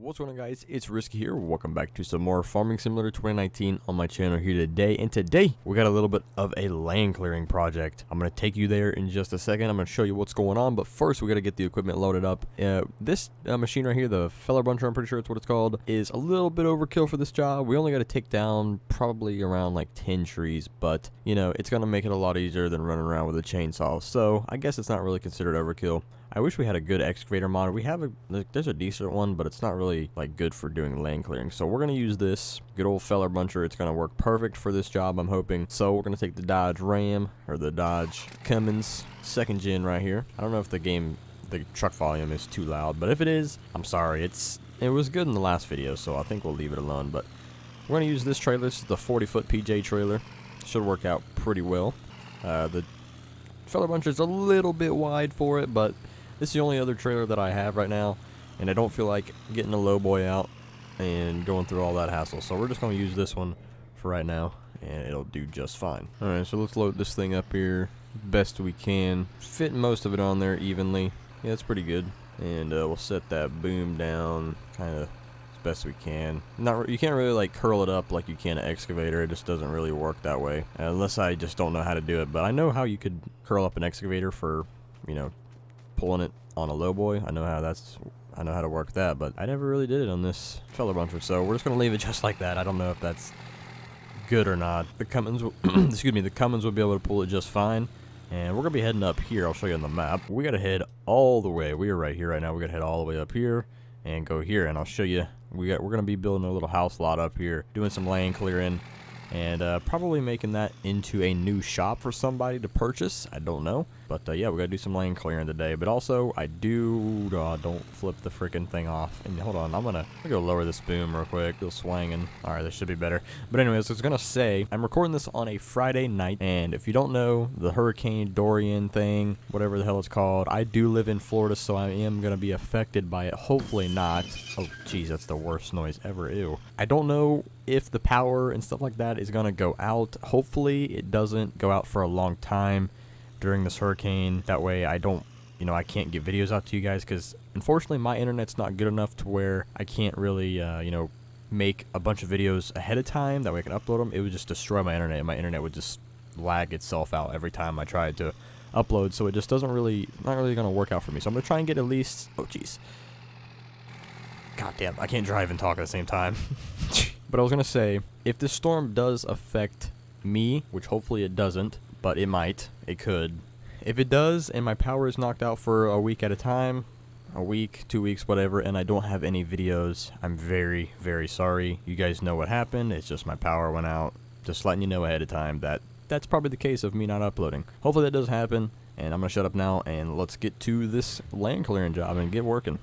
What's going on, guys? It's Risky here. Welcome back to some more Farming Simulator 2019 on my channel here today. And today we got a little bit of a land clearing project. I'm going to take you there in just a second. I'm going to show you what's going on, but first we got to get the equipment loaded up. This machine right here, the feller buncher, I'm pretty sure it's what it's called, is a little bit overkill for this job. We only got to take down probably around like 10 trees, but you know, it's going to make it a lot easier than running around with a chainsaw. So I guess it's not really considered overkill. I wish we had a good excavator mod. We have there's a decent one, but it's not really like good for doing land clearing. So we're gonna use this good old feller buncher. It's gonna work perfect for this job, I'm hoping. So we're gonna take the Dodge Ram or the Dodge Cummins 2nd gen right here. I don't know if the truck volume is too loud, but if it is, I'm sorry. It was good in the last video, so I think we'll leave it alone. But we're gonna use this trailer. This is the 40-foot PJ trailer. Should work out pretty well. The feller buncher is a little bit wide for it, but this is the only other trailer that I have right now, and I don't feel like getting a low boy out and going through all that hassle. So we're just going to use this one for right now, and it'll do just fine. Alright, so let's load this thing up here best we can. Fit most of it on there evenly. Yeah, it's pretty good. And we'll set that boom down kind of as best we can. You can't really like curl it up like you can an excavator. It just doesn't really work that way, unless I just don't know how to do it. But I know how you could curl up an excavator for, you know, pulling it on a low boy. I know how to work that, but I never really did it on this feller buncher, so we're just gonna leave it just like that. I don't know if that's good or not. The Cummins will excuse me, the Cummins will be able to pull it just fine, and we're gonna be heading up here. I'll show you on the map. We gotta head all the way. We are right here right now. We gotta head all the way up here and go here, and I'll show you. We're gonna be building a little house lot up here, doing some land clearing, and probably making that into a new shop for somebody to purchase. I don't know, but yeah, we gotta do some land clearing today. But also, I do don't flip the freaking thing off. And hold on, I'm gonna go lower this boom real quick. Go swinging. All right, this should be better. But anyways, I was gonna say I'm recording this on a Friday night, and if you don't know the Hurricane Dorian thing, whatever the hell it's called, I do live in Florida, so I am gonna be affected by it. Hopefully not. Oh, geez, that's the worst noise ever. Ew. I don't know if the power and stuff like that is gonna go out. Hopefully it doesn't go out for a long time during this hurricane. That way I don't, I can't get videos out to you guys, because unfortunately my internet's not good enough to where I can't really make a bunch of videos ahead of time that way I can upload them. It would just destroy my internet, and my internet would just lag itself out every time I tried to upload. So it just not really gonna work out for me. So I'm gonna try and get at least, oh jeez, god damn, I can't drive and talk at the same time. But I was gonna say, if this storm does affect me, which hopefully it doesn't, but it might, it could. If it does, and my power is knocked out for a week at a time, a week, 2 weeks, whatever, and I don't have any videos, I'm very, very sorry. You guys know what happened. It's just my power went out. Just letting you know ahead of time that that's probably the case of me not uploading. Hopefully that doesn't happen, and I'm gonna shut up now, and let's get to this land clearing job and get working.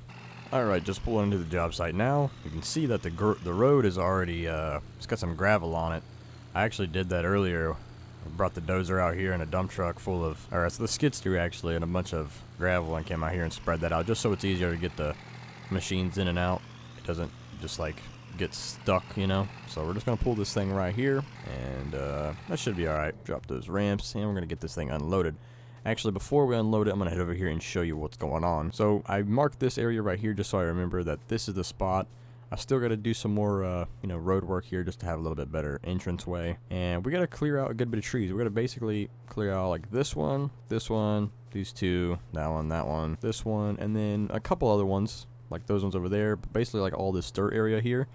Alright, just pulling into the job site now. You can see that the road is already, it's got some gravel on it. I actually did that earlier. I brought the dozer out here in a dump truck full of, or it's the skid steer actually, and a bunch of gravel, and came out here and spread that out just so it's easier to get the machines in and out. It doesn't just like get stuck, So we're just going to pull this thing right here, and that should be alright. Drop those ramps, and we're going to get this thing unloaded. Actually, before we unload it, I'm going to head over here and show you what's going on. So I marked this area right here just so I remember that this is the spot. I still got to do some more, road work here just to have a little bit better entrance way. And we got to clear out a good bit of trees. We got to basically clear out like this one, these two, that one, this one, and then a couple other ones, like those ones over there. But basically, like all this dirt area here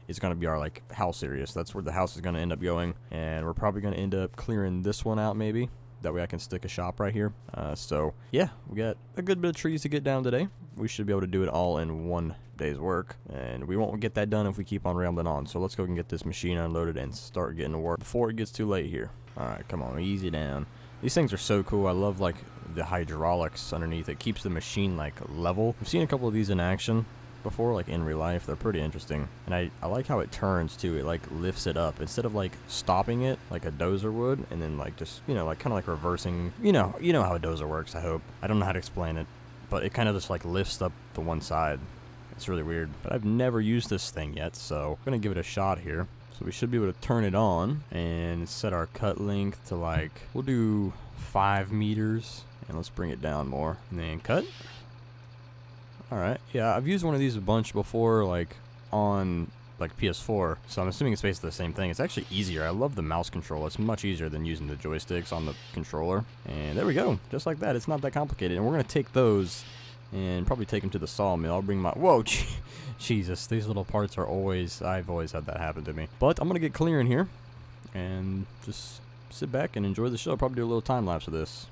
is going to be our like house area. So that's where the house is going to end up going. And we're probably going to end up clearing this one out maybe. That way I can stick a shop right here. So yeah, we got a good bit of trees to get down today. We should be able to do it all in one day's work, and we won't get that done if we keep on rambling on. So let's go and get this machine unloaded and start getting to work before it gets too late here. Alright, come on, easy down. These things are so cool. I love like the hydraulics underneath. It keeps the machine like level. I've seen a couple of these in action before, like in real life. They're pretty interesting, and I like how it turns too. It like lifts it up instead of like stopping it like a dozer would, and then like just like kind of like reversing. You know how a dozer works. I hope. I don't know how to explain it, but it kind of just like lifts up the one side. It's really weird, but I've never used this thing yet, so I'm gonna give it a shot here. So we should be able to turn it on and set our cut length to like, we'll do 5 meters, and let's bring it down more, and then cut. Alright, yeah, I've used one of these a bunch before, like, on, like, PS4, so I'm assuming it's basically the same thing. It's actually easier. I love the mouse control. It's much easier than using the joysticks on the controller. And there we go, just like that. It's not that complicated. And we're going to take those and probably take them to the sawmill. I'll bring my... Whoa, Jesus, these little parts are always... I've always had that happen to me. But I'm going to get clear in here and just sit back and enjoy the show. Probably do a little time lapse of this.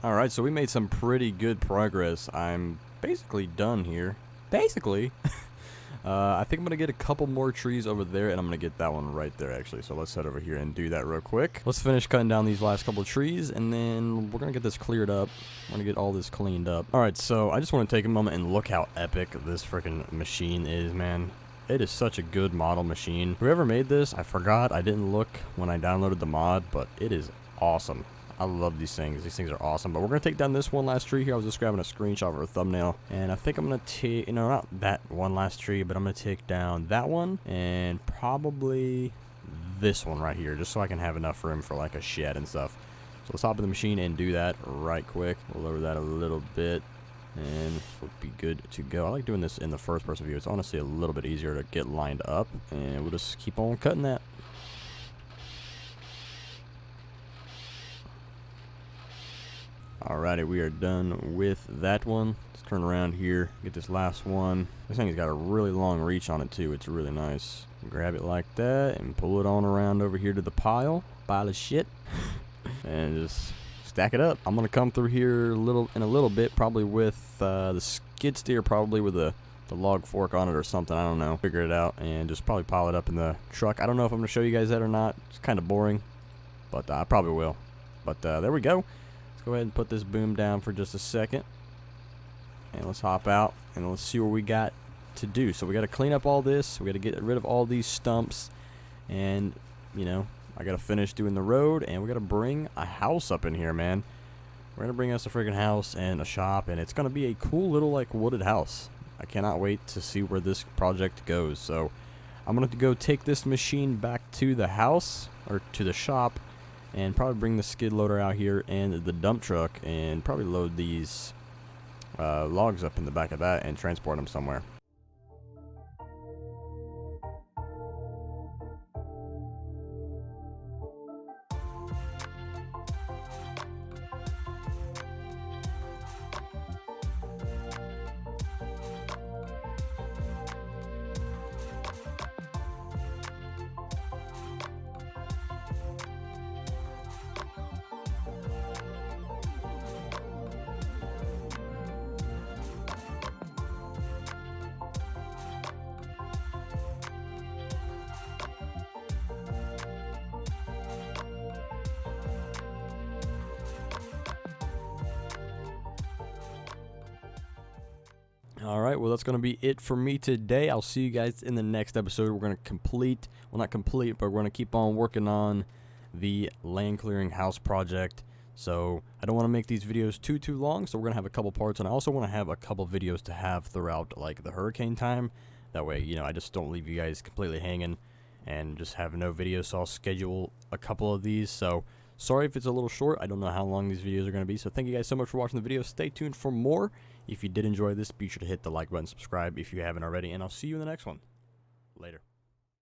Alright, so we made some pretty good progress. I'm basically done here. Basically. I think I'm going to get a couple more trees over there, and I'm going to get that one right there, actually. So let's head over here and do that real quick. Let's finish cutting down these last couple of trees, and then we're going to get this cleared up. We're going to get all this cleaned up. Alright, so I just want to take a moment and look how epic this freaking machine is, man. It is such a good model machine. Whoever made this, I forgot. I didn't look when I downloaded the mod, but it is awesome. I love these things. These things are awesome. But we're going to take down this one last tree here. I was just grabbing a screenshot for a thumbnail. And I think I'm going to take, you know, not that one last tree, but I'm going to take down that one and probably this one right here, just so I can have enough room for like a shed and stuff. So let's hop in the machine and do that right quick. We'll lower that a little bit and we'll be good to go. I like doing this in the first person view. It's honestly a little bit easier to get lined up, and we'll just keep on cutting that. Alrighty, we are done with that one. Let's turn around here, get this last one. This thing's got a really long reach on it too. It's really nice. Grab it like that and pull it on around over here to the pile of shit, and just stack it up. I'm gonna come through here in a little bit, probably with the skid steer, probably with the log fork on it or something. I don't know. Figure it out and just probably pile it up in the truck. I don't know if I'm gonna show you guys that or not. It's kind of boring, but I probably will. But there we go. Let's go ahead and put this boom down for just a second, and let's hop out and let's see what we got to do. So we got to clean up all this. We got to get rid of all these stumps, and you know, I got to finish doing the road, and we got to bring a house up in here, man. We're gonna bring us a freaking house and a shop, and it's gonna be a cool little like wooded house. I cannot wait to see where this project goes. So I'm gonna go take this machine back to the house or to the shop, and probably bring the skid loader out here and the dump truck, and probably load these logs up in the back of that and transport them somewhere. Alright, well that's going to be it for me today. I'll see you guys in the next episode. We're going to complete, well not complete, but we're going to keep on working on the land clearing house project. So I don't want to make these videos too long, so we're going to have a couple parts, and I also want to have a couple videos to have throughout like the hurricane time. That way, you know, I just don't leave you guys completely hanging and just have no videos, so I'll schedule a couple of these. So sorry if it's a little short. I don't know how long these videos are going to be, so thank you guys so much for watching the video. Stay tuned for more. If you did enjoy this, be sure to hit the like button, subscribe if you haven't already, and I'll see you in the next one. Later.